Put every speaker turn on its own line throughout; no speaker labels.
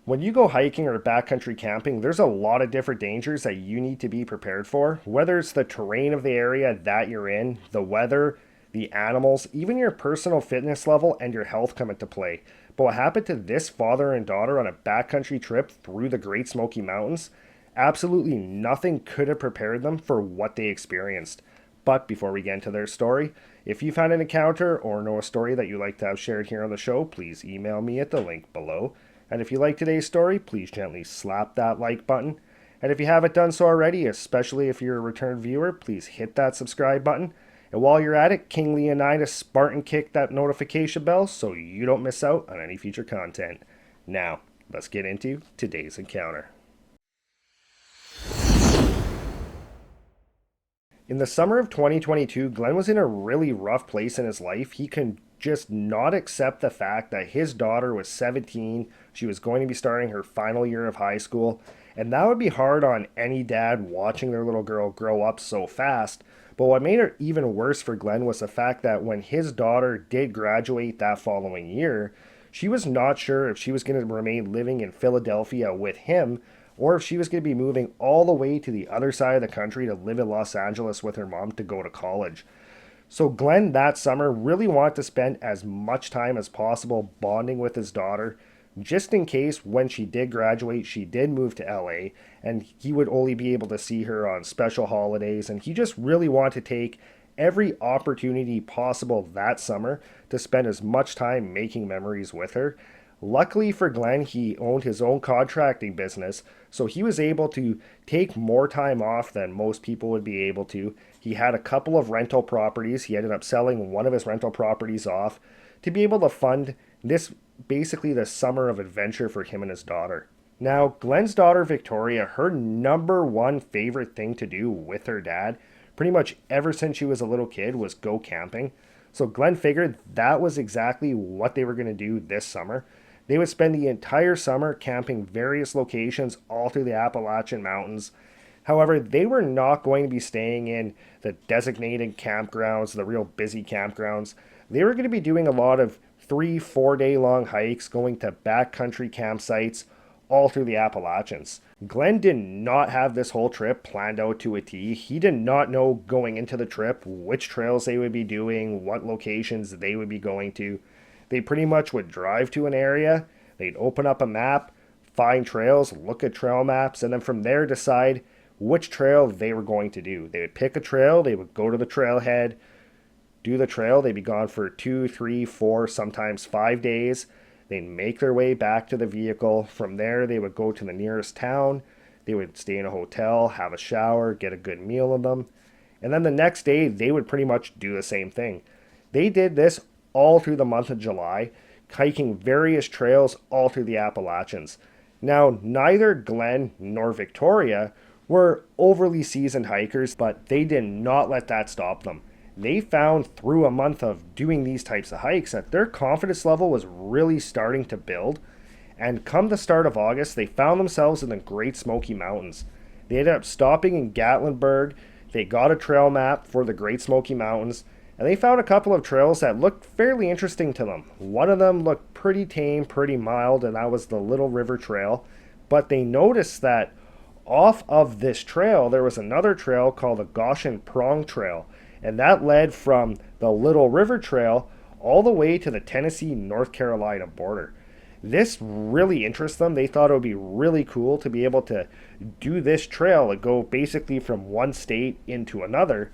When you go hiking or backcountry camping, there's a lot of different dangers that you need to be prepared for, whether it's the terrain of the area that you're in, the weather, the animals, even your personal fitness level and your health come into play. But what happened to this father and daughter on a backcountry trip through the Great Smoky Mountains? Absolutely nothing could have prepared them for what they experienced. But before we get into their story, if you've had an encounter or know a story that you'd like to have shared here on the show, please email me at the link below. And if you like today's story, please gently slap that like button. And if you haven't done so already, especially if you're a return viewer, please hit that subscribe button. And while you're at it, King Leonidas Spartan kick that notification bell so you don't miss out on any future content. Now, let's get into today's encounter. In the summer of 2022, Glenn was in a really rough place in his life. He can just not accept the fact that his daughter was 17, she was going to be starting her final year of high school, and that would be hard on any dad watching their little girl grow up so fast. But what made it even worse for Glenn was the fact that when his daughter did graduate that following year, she was not sure if she was going to remain living in Philadelphia with him or if she was going to be moving all the way to the other side of the country to live in Los Angeles with her mom to go to college. So Glenn that summer really wanted to spend as much time as possible bonding with his daughter, just in case when she did graduate, she did move to LA, and he would only be able to see her on special holidays, and he just really wanted to take every opportunity possible that summer to spend as much time making memories with her. Luckily for Glenn, he owned his own contracting business, so he was able to take more time off than most people would be able to. He had a couple of rental properties. He ended up selling one of his rental properties off to be able to fund this basically the summer of adventure for him and his daughter. Now, Glenn's daughter Victoria, her number one favorite thing to do with her dad, pretty much ever since she was a little kid, was go camping. So Glenn figured that was exactly what they were going to do this summer. They would spend the entire summer camping various locations all through the Appalachian Mountains. However, they were not going to be staying in the designated campgrounds, the real busy campgrounds. They were going to be doing a lot of 3-4 day long hikes, going to backcountry campsites all through the Appalachians. Glenn did not have this whole trip planned out to a T. He did not know going into the trip which trails they would be doing, what locations they would be going to. They pretty much would drive to an area, they'd open up a map, find trails, look at trail maps, and then from there decide which trail they were going to do. They would pick a trail, they would go to the trailhead, do the trail, they'd be gone for 2, 3, 4, sometimes 5 days. They'd make their way back to the vehicle. From there, they would go to the nearest town. They would stay in a hotel, have a shower, get a good meal in them. And then the next day, they would pretty much do the same thing. They did this all through the month of July, hiking various trails all through the Appalachians. Now, neither Glenn nor Victoria were overly seasoned hikers, but they did not let that stop them. They found through a month of doing these types of hikes that their confidence level was really starting to build. And come the start of August, they found themselves in the Great Smoky Mountains. They ended up stopping in Gatlinburg. They got a trail map for the Great Smoky Mountains, and they found a couple of trails that looked fairly interesting to them. One of them looked pretty tame, pretty mild, and that was the Little River Trail. But they noticed that off of this trail, there was another trail called the Goshen Prong Trail, and that led from the Little River Trail all the way to the Tennessee-North Carolina border. This really interests them. They thought it would be really cool to be able to do this trail and go basically from one state into another.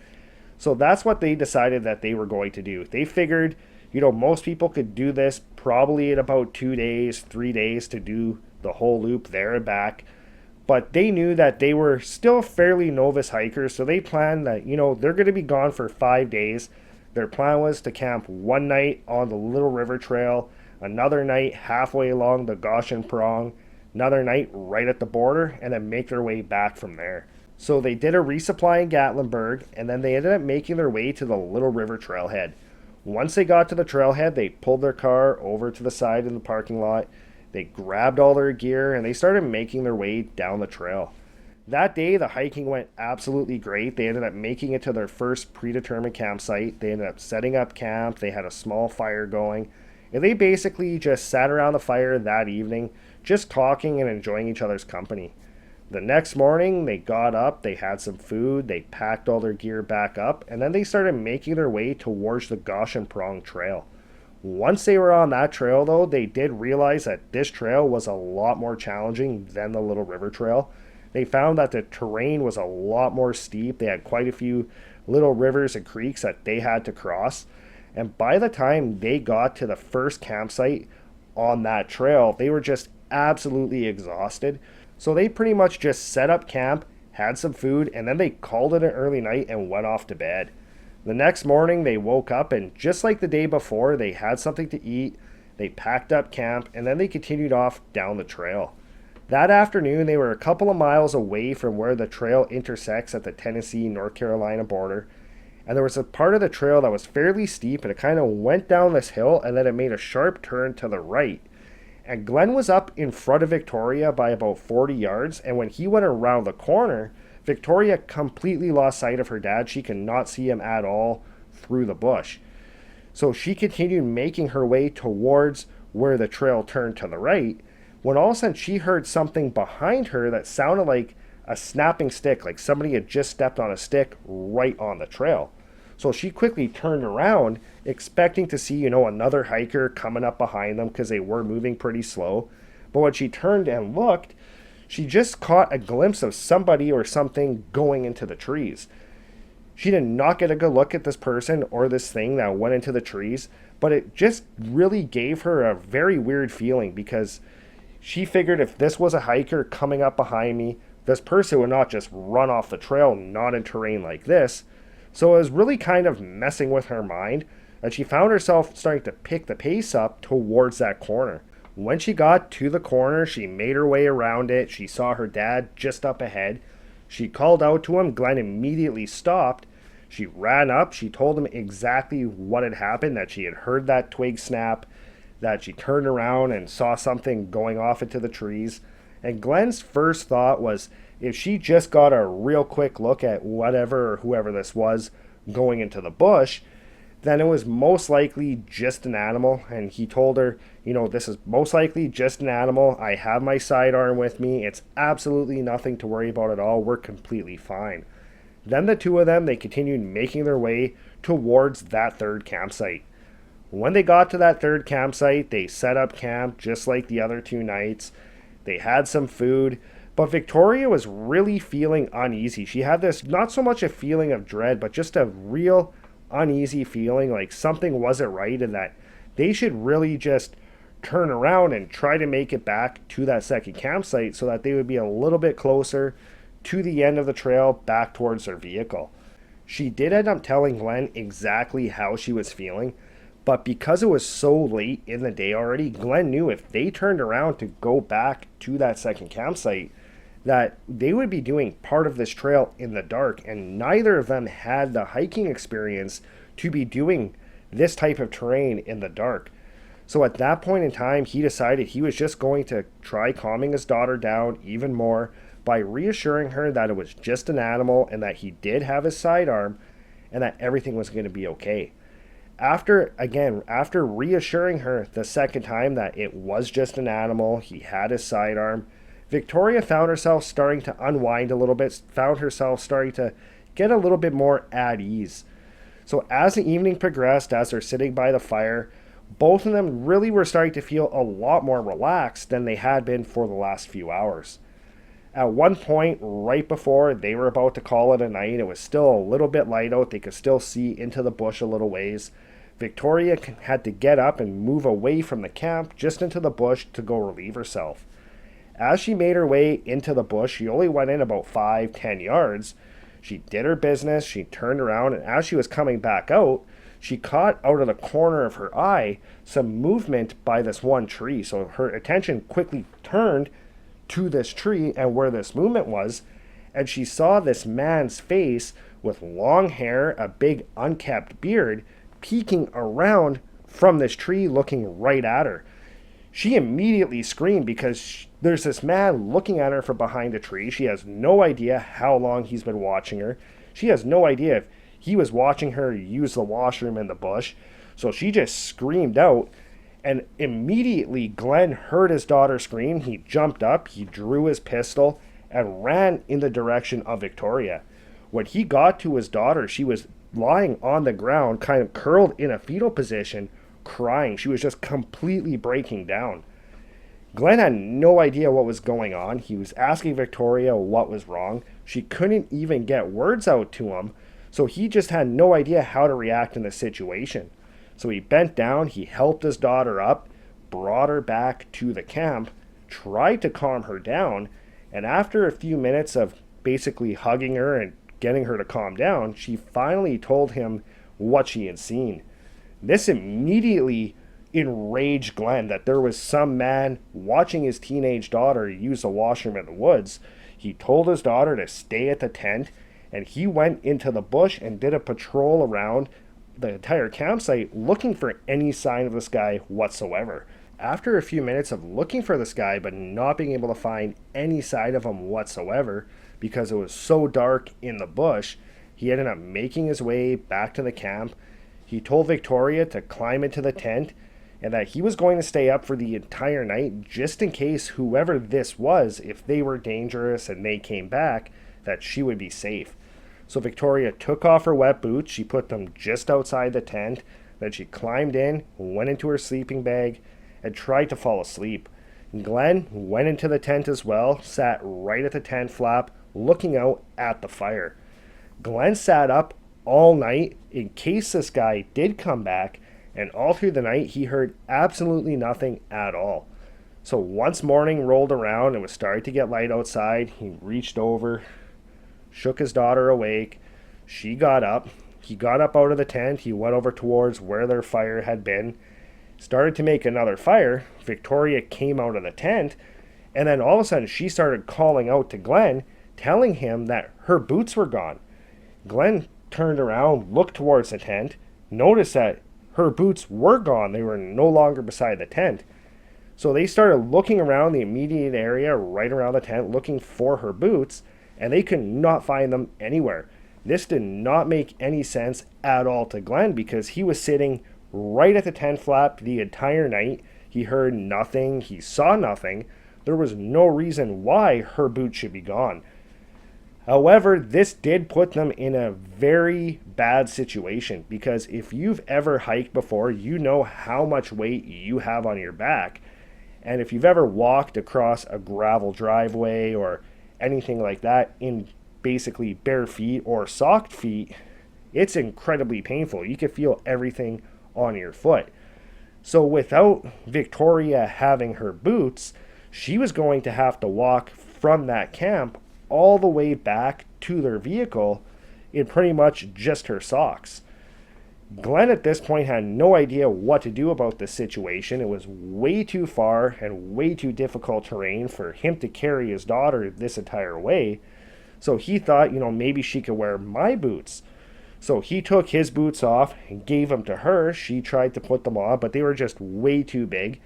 So that's what they decided that they were going to do. They figured, most people could do this probably in about 2 days, 3 days to do the whole loop there and back. But they knew that they were still fairly novice hikers, so they planned that, they're going to be gone for 5 days. Their plan was to camp one night on the Little River Trail, another night halfway along the Goshen Prong, another night right at the border, and then make their way back from there. So they did a resupply in Gatlinburg, and then they ended up making their way to the Little River Trailhead. Once they got to the trailhead, they pulled their car over to the side in the parking lot. They grabbed all their gear, and they started making their way down the trail. That day, the hiking went absolutely great. They ended up making it to their first predetermined campsite. They ended up setting up camp. They had a small fire going. And they basically just sat around the fire that evening, just talking and enjoying each other's company. The next morning, they got up, they had some food, they packed all their gear back up, and then they started making their way towards the Gosh and Prong Trail. Once they were on that trail, though, they did realize that this trail was a lot more challenging than the Little River Trail. They found that the terrain was a lot more steep. They had quite a few little rivers and creeks that they had to cross. And by the time they got to the first campsite on that trail, they were just absolutely exhausted. So they pretty much just set up camp, had some food, and then they called it an early night and went off to bed. The next morning they woke up, and just like the day before, they had something to eat, they packed up camp, and then they continued off down the trail. That afternoon they were a couple of miles away from where the trail intersects at the Tennessee-North Carolina border, and there was a part of the trail that was fairly steep, and it kind of went down this hill, and then it made a sharp turn to the right. And Glenn was up in front of Victoria by about 40 yards, and when he went around the corner, Victoria completely lost sight of her dad. She could not see him at all through the bush. So she continued making her way towards where the trail turned to the right, when all of a sudden she heard something behind her that sounded like a snapping stick, like somebody had just stepped on a stick right on the trail. So she quickly turned around, expecting to see, another hiker coming up behind them because they were moving pretty slow. But when she turned and looked, she just caught a glimpse of somebody or something going into the trees. She did not get a good look at this person or this thing that went into the trees, but it just really gave her a very weird feeling because she figured if this was a hiker coming up behind me, this person would not just run off the trail, not in terrain like this. So it was really kind of messing with her mind, and she found herself starting to pick the pace up towards that corner. When she got to the corner, she made her way around it. She saw her dad just up ahead. She called out to him. Glenn immediately stopped. She ran up. She told him exactly what had happened, that she had heard that twig snap, that she turned around and saw something going off into the trees. And Glenn's first thought was, if she just got a real quick look at whatever or whoever this was going into the bush, then it was most likely just an animal. And he told her, this is most likely just an animal. I have my sidearm with me. It's absolutely nothing to worry about at all. We're completely fine. Then the two of them, they continued making their way towards that third campsite. When they got to that third campsite, they set up camp just like the other two nights. They had some food. But Victoria was really feeling uneasy. She had this, not so much a feeling of dread, but just a real uneasy feeling like something wasn't right and that they should really just turn around and try to make it back to that second campsite so that they would be a little bit closer to the end of the trail back towards their vehicle. She did end up telling Glenn exactly how she was feeling, but because it was so late in the day already, Glenn knew if they turned around to go back to that second campsite, that they would be doing part of this trail in the dark, and neither of them had the hiking experience to be doing this type of terrain in the dark. So at that point in time, he decided he was just going to try calming his daughter down even more by reassuring her that it was just an animal and that he did have his sidearm and that everything was going to be okay. After reassuring her the second time that it was just an animal, he had his sidearm, Victoria found herself starting to unwind a little bit, found herself starting to get a little bit more at ease. So as the evening progressed, as they're sitting by the fire, both of them really were starting to feel a lot more relaxed than they had been for the last few hours. At one point, right before they were about to call it a night, it was still a little bit light out. They could still see into the bush a little ways. Victoria had to get up and move away from the camp just into the bush to go relieve herself. As she made her way into the bush, she only went in about 5-10 yards. She did her business, she turned around, and as she was coming back out, she caught out of the corner of her eye some movement by this one tree. So her attention quickly turned to this tree and where this movement was, and she saw this man's face with long hair, a big unkempt beard, peeking around from this tree looking right at her. She immediately screamed because there's this man looking at her from behind a tree. She has no idea how long he's been watching her. She has no idea if he was watching her use the washroom in the bush. So she just screamed out, And immediately Glenn heard his daughter scream. He jumped up, he drew his pistol, and ran in the direction of Victoria. When he got to his daughter, she was lying on the ground, kind of curled in a fetal position, crying. She was just completely breaking down. Glenn had no idea what was going on. He was asking Victoria what was wrong. She couldn't even get words out to him, so he just had no idea how to react in the situation. So he bent down, he helped his daughter up, brought her back to the camp, tried to calm her down, and after a few minutes of basically hugging her and getting her to calm down, she finally told him what she had seen. This immediately enraged Glenn that there was some man watching his teenage daughter use the washroom in the woods. He told his daughter to stay at the tent, and he went into the bush and did a patrol around the entire campsite looking for any sign of this guy whatsoever. After a few minutes of looking for this guy but not being able to find any sign of him whatsoever because it was so dark in the bush, he ended up making his way back to the camp. He told Victoria to climb into the tent and that he was going to stay up for the entire night just in case whoever this was, if they were dangerous and they came back, that she would be safe. So Victoria took off her wet boots, she put them just outside the tent, then she climbed in, went into her sleeping bag, and tried to fall asleep. Glenn went into the tent as well, sat right at the tent flap, looking out at the fire. Glenn sat up all night in case this guy did come back, and all through the night he heard absolutely nothing at all. So once morning rolled around and it was starting to get light outside, he reached over, shook his daughter awake. She got up. He got up out of the tent. He went over towards where their fire had been, started to make another fire. Victoria came out of the tent, and then all of a sudden she started calling out to Glenn, telling him that her boots were gone. Glenn turned around, looked towards the tent, noticed that her boots were gone. They were no longer beside the tent. So they started looking around the immediate area right around the tent, looking for her boots, and they could not find them anywhere. This did not make any sense at all to Glenn because he was sitting right at the tent flap the entire night. He heard nothing. He saw nothing. There was no reason why her boots should be gone. However, this did put them in a very bad situation because if you've ever hiked before, you know how much weight you have on your back. And if you've ever walked across a gravel driveway or anything like that in basically bare feet or socked feet, it's incredibly painful. You can feel everything on your foot. So without Victoria having her boots, she was going to have to walk from that camp all the way back to their vehicle in pretty much just her socks. Glenn at this point had no idea what to do about this situation. It was way too far and way too difficult terrain for him to carry his daughter this entire way. So he thought, maybe she could wear my boots. So he took his boots off and gave them to her. She tried to put them on, but they were just way too big.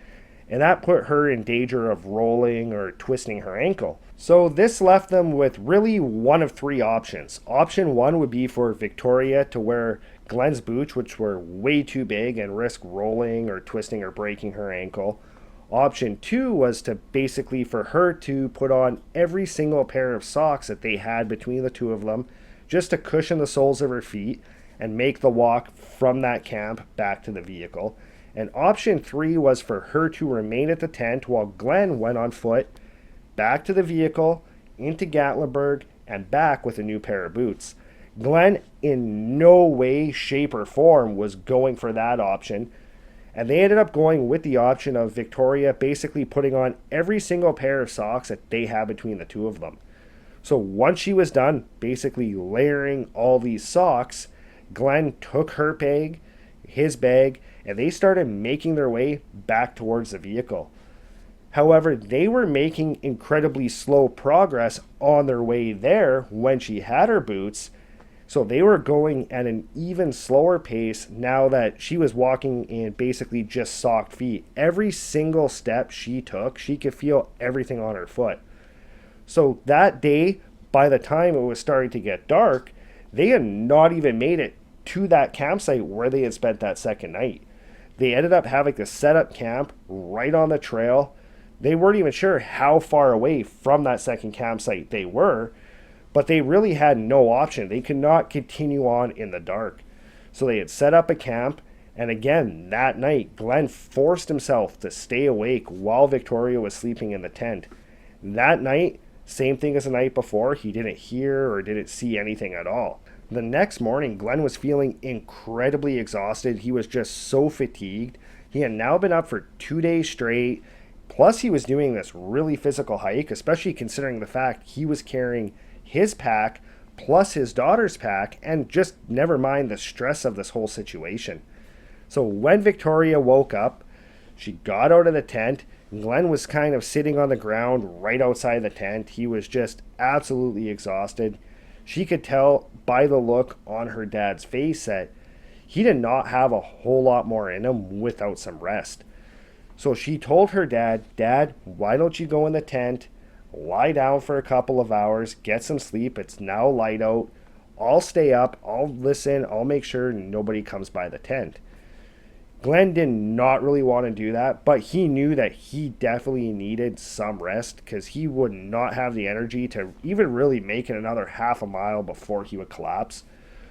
And that put her in danger of rolling or twisting her ankle. So this left them with really one of three options. Option one would be for Victoria to wear Glenn's boots, which were way too big and risk rolling or twisting or breaking her ankle. Option two was to basically for her to put on every single pair of socks that they had between the two of them, just to cushion the soles of her feet and make the walk from that camp back to the vehicle. And option three was for her to remain at the tent while Glenn went on foot back to the vehicle, into Gatlinburg, and back with a new pair of boots. Glenn in no way, shape, or form was going for that option, and they ended up going with the option of Victoria basically putting on every single pair of socks that they had between the two of them. So once she was done basically layering all these socks, Glenn took her bag, his bag, and they started making their way back towards the vehicle. However, they were making incredibly slow progress on their way there when she had her boots, so they were going at an even slower pace now that she was walking in basically just socked feet. Every single step she took, she could feel everything on her foot. So that day, by the time it was starting to get dark, they had not even made it to that campsite where they had spent that second night. They ended up having to set up camp right on the trail. They weren't even sure how far away from that second campsite they were, but they really had no option. They could not continue on in the dark. So they had set up a camp, and again, that night, Glenn forced himself to stay awake while Victoria was sleeping in the tent. That night, same thing as the night before, he didn't hear or didn't see anything at all. The next morning, Glenn was feeling incredibly exhausted. He was just so fatigued. He had now been up for 2 days straight. Plus, he was doing this really physical hike, especially considering the fact he was carrying his pack plus his daughter's pack, and just never mind the stress of this whole situation. So when Victoria woke up, she got out of the tent. Glenn was kind of sitting on the ground right outside the tent. He was just absolutely exhausted. She could tell by the look on her dad's face that he did not have a whole lot more in him without some rest. So she told her dad, "Dad, why don't you go in the tent, lie down for a couple of hours, get some sleep. It's now light out. I'll stay up, I'll listen, I'll make sure nobody comes by the tent." Glenn did not really want to do that, but he knew that he definitely needed some rest because he would not have the energy to even really make it another half a mile before he would collapse.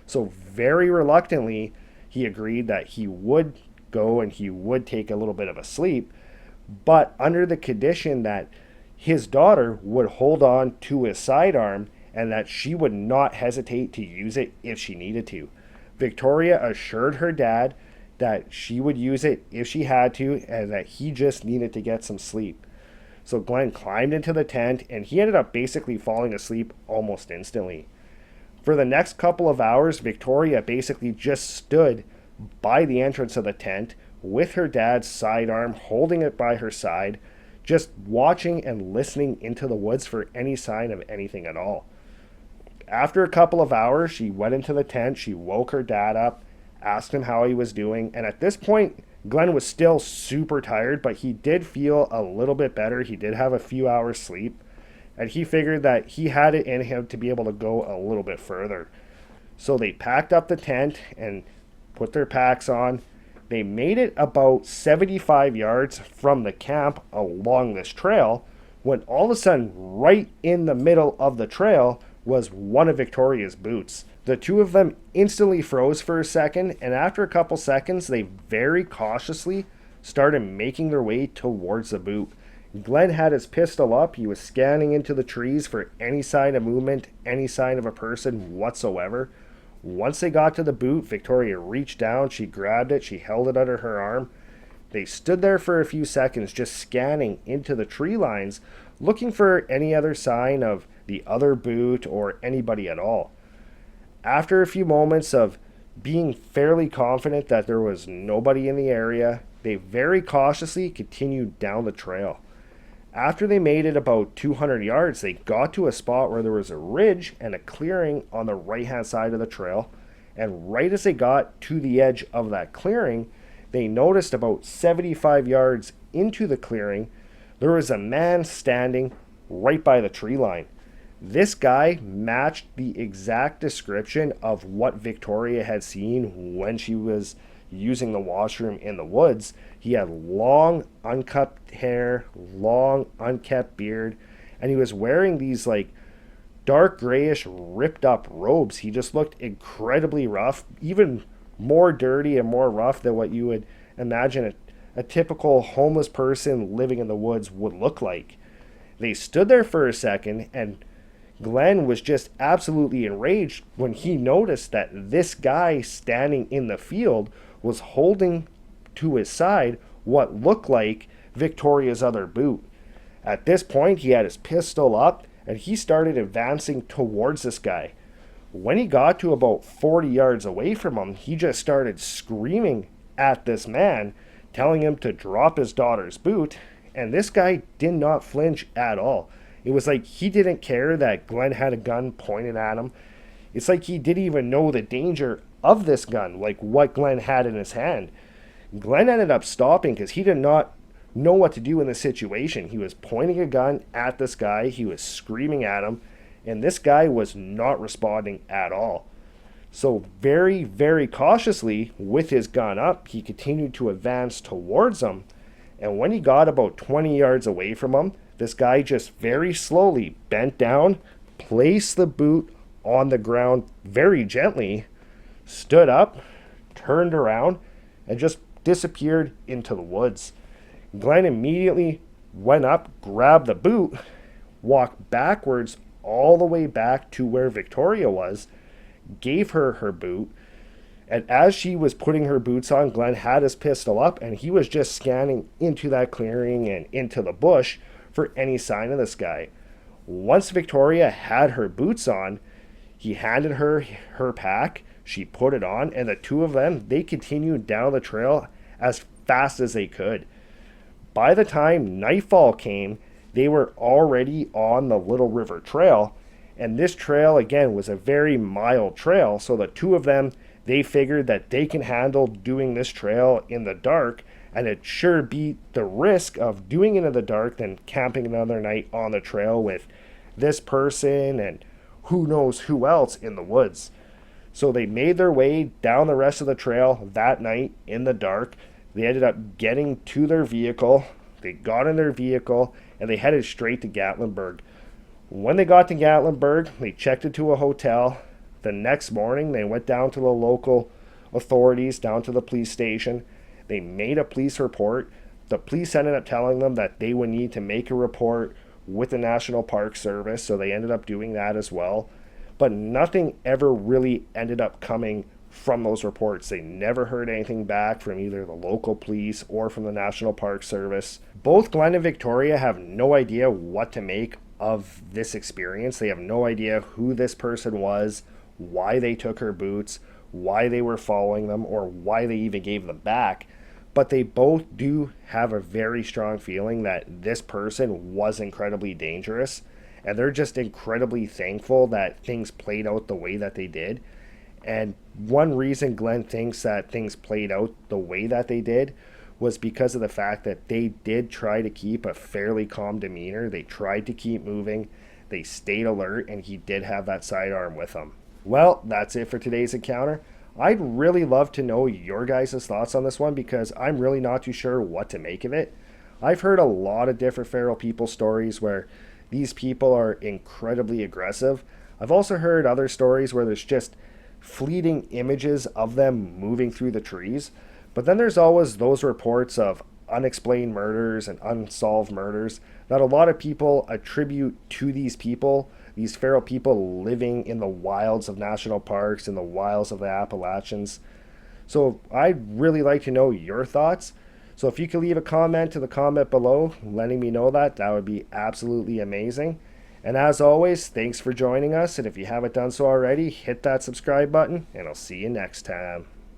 So very reluctantly, he agreed that he would go and he would take a little bit of a sleep, but under the condition that his daughter would hold on to his sidearm and that she would not hesitate to use it if she needed to. Victoria assured her dad that she would use it if she had to and that he just needed to get some sleep. So Glenn climbed into the tent and he ended up basically falling asleep almost instantly. For the next couple of hours, Victoria basically just stood by the entrance of the tent with her dad's sidearm, holding it by her side, just watching and listening into the woods for any sign of anything at all. After a couple of hours, she went into the tent, she woke her dad up, asked him how he was doing, and at this point, Glenn was still super tired, but he did feel a little bit better. He did have a few hours sleep, and he figured that he had it in him to be able to go a little bit further. So they packed up the tent and put their packs on. They made it about 75 yards from the camp along this trail when all of a sudden, right in the middle of the trail, was one of Victoria's boots. The two of them instantly froze for a second, and after a couple seconds, they very cautiously started making their way towards the boot. Glenn had his pistol up. He was scanning into the trees for any sign of movement, any sign of a person whatsoever. Once they got to the boot, Victoria reached down, she grabbed it, she held it under her arm. They stood there for a few seconds just scanning into the tree lines, looking for any other sign of the other boot or anybody at all. After a few moments of being fairly confident that there was nobody in the area, they very cautiously continued down the trail. After they made it about 200 yards, they got to a spot where there was a ridge and a clearing on the right-hand side of the trail. And right as they got to the edge of that clearing, they noticed about 75 yards into the clearing, there was a man standing right by the tree line. This guy matched the exact description of what Victoria had seen when she was using the washroom in the woods. He had long, uncut hair, long, unkept beard, and he was wearing these like dark grayish, ripped up robes. He just looked incredibly rough, even more dirty and more rough than what you would imagine a typical homeless person living in the woods would look like. They stood there for a second, and Glenn was just absolutely enraged when he noticed that this guy standing in the field was holding to his side what looked like Victoria's other boot. At this point, he had his pistol up and he started advancing towards this guy. When he got to about 40 yards away from him, he just started screaming at this man, telling him to drop his daughter's boot, and this guy did not flinch at all. It was like he didn't care that Glenn had a gun pointed at him. It's like he didn't even know the danger of this gun, like what Glenn had in his hand. Glenn ended up stopping because he did not know what to do in this situation. He was pointing a gun at this guy. He was screaming at him, and this guy was not responding at all. So very, very cautiously, with his gun up, he continued to advance towards him. And when he got about 20 yards away from him, this guy just very slowly bent down, placed the boot on the ground very gently, stood up, turned around, and just disappeared into the woods. Glenn immediately went up, grabbed the boot, walked backwards all the way back to where Victoria was, gave her her boot, and as she was putting her boots on, Glenn had his pistol up and he was just scanning into that clearing and into the bush for any sign of this guy. Once Victoria had her boots on, he handed her her pack, she put it on, and the two of them, they continued down the trail as fast as they could. By the time nightfall came, they were already on the Little River Trail, and this trail again was a very mild trail, so the two of them, they figured that they can handle doing this trail in the dark, and it sure beat the risk of doing it in the dark than camping another night on the trail with this person and who knows who else in the woods. So they made their way down the rest of the trail that night in the dark. They ended up getting to their vehicle. They got in their vehicle and they headed straight to Gatlinburg. When they got to Gatlinburg, they checked into a hotel. The next morning, they went down to the local authorities, down to the police station. They made a police report. The police ended up telling them that they would need to make a report with the National Park Service, so they ended up doing that as well. But nothing ever really ended up coming from those reports. They never heard anything back from either the local police or from the National Park Service. Both Glenn and Victoria have no idea what to make of this experience. They have no idea who this person was, why they took her boots, why they were following them, or why they even gave them back. But they both do have a very strong feeling that this person was incredibly dangerous, and they're just incredibly thankful that things played out the way that they did. And one reason Glenn thinks that things played out the way that they did was because of the fact that they did try to keep a fairly calm demeanor. They tried to keep moving, they stayed alert, and he did have that sidearm with him. Well, that's it for today's encounter. I'd really love to know your guys' thoughts on this one because I'm really not too sure what to make of it. I've heard a lot of different feral people stories where these people are incredibly aggressive. I've also heard other stories where there's just fleeting images of them moving through the trees. But then there's always those reports of unexplained murders and unsolved murders that a lot of people attribute to these people, these feral people living in the wilds of national parks, in the wilds of the Appalachians. So I'd really like to know your thoughts. So if you could leave a comment in the comment below, letting me know that would be absolutely amazing. And as always, thanks for joining us. And if you haven't done so already, hit that subscribe button, and I'll see you next time.